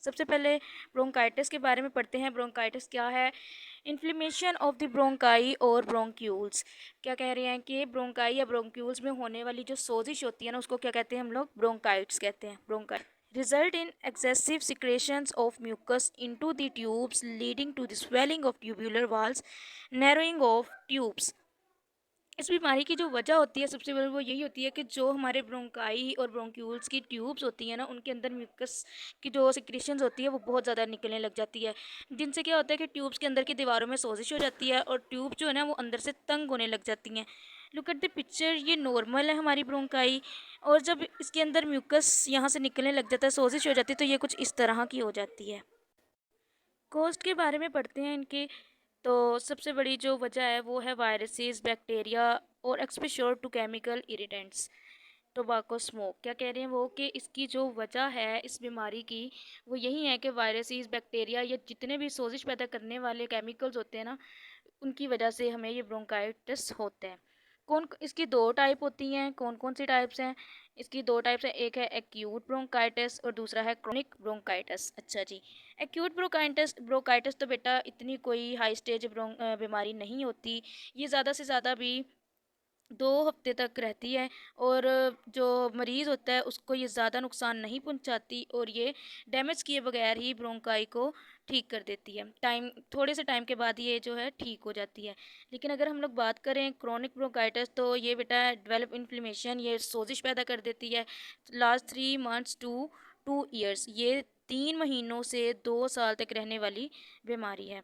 सबसे पहले ब्रोंकाइटिस के बारे में पढ़ते हैं। ब्रोंकाइटिस क्या है? इन्फ्लेमेशन ऑफ द ब्रोंकाई और ब्रोंक्यूल्स। क्या कह रहे हैं कि ब्रोंकाई या ब्रोंक्यूल्स में होने वाली जो सोजिश होती है ना, उसको क्या कहते हैं हम लोग? ब्रोंकाइट्स कहते हैं। ब्रोंकाइट result in excessive secretions of mucus into the tubes leading to the swelling of tubular walls, narrowing of tubes। इस बीमारी की जो वजह होती है सबसे पहले वो यही होती है कि जो हमारे ब्रोंकाई और ब्रोंक्यूल्स की ट्यूब्स होती हैं ना, उनके अंदर म्यूकस की जो सिक्रीशंस होती है वो बहुत ज़्यादा निकलने लग जाती है, जिनसे क्या होता है कि ट्यूब्स के अंदर की दीवारों में सोजिश हो जाती है और ट्यूब जो है ना वो अंदर से तंग होने लग जाती हैं। लुक एट द पिक्चर, ये नॉर्मल है हमारी ब्रोंकाई, और जब इसके अंदर म्यूकस यहाँ से निकलने लग जाता है, सोजिश हो जाती है, तो ये कुछ इस तरह की हो जाती है। कोस्ट के बारे में पढ़ते हैं इनके। तो सबसे बड़ी जो वजह है वो है वायरसेस, बैक्टीरिया और exposure to chemical irritants. Tobacco smoke. क्या कह रहे हैं वो कि इसकी जो वजह है इस बीमारी की वो यही है कि वायरसेस, बैक्टीरिया या जितने भी सोजिश पैदा करने वाले केमिकल्स होते हैं ना, उनकी वजह से हमें ये ब्रोंकाइटिस होता है। कौन इसकी दो टाइप होती हैं? कौन कौन सी टाइप्स हैं? इसकी दो टाइप्स हैं, एक है एक्यूट ब्रोंकाइटिस और दूसरा है क्रोनिक ब्रोंकाइटिस। अच्छा जी, एक्यूट ब्रोंकाइटिस ब्रोंकाइटिस तो बेटा इतनी कोई हाई स्टेज बीमारी नहीं होती, ये ज़्यादा से ज़्यादा भी 2 हफ्ते तक रहती है, और जो मरीज़ होता है उसको ये ज़्यादा नुकसान नहीं पहुंचाती, और ये डैमेज किए बगैर ही ब्रोंकाई को ठीक कर देती है। थोड़े से टाइम के बाद ये जो है ठीक हो जाती है। लेकिन अगर हम लोग बात करें क्रोनिक ब्रोंकाइटिस, तो ये बेटा डेवलप इन्फ्लेमेशन, ये सोजिश पैदा कर देती है। लास्ट 3 मंथ्स टू 2 ईयर्स, ये 3 महीनों से 2 साल तक रहने वाली बीमारी है।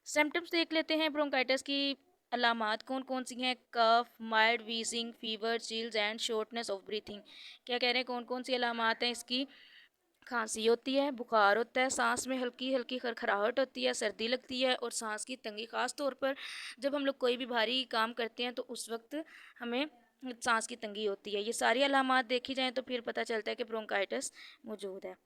सिम्टम्स देख लेते हैं ब्रोंकाइटिस की। अलामात कौन कौन सी हैं? Cough, mild wheezing, fever, chills and shortness of breathing. क्या कह रहे हैं कौन कौन सी अलामात हैं इसकी? खांसी होती है, बुखार होता है, सांस में हल्की हल्की खरखराहट होती है, सर्दी लगती है और सांस की तंगी। खास तौर पर जब हम लोग कोई भी भारी काम करते हैं तो उस वक्त हमें सांस की तंगी होती है। ये सारी अलामात देखी जाएँ तो फिर पता चलता है कि ब्रोंकाइटिस मौजूद है।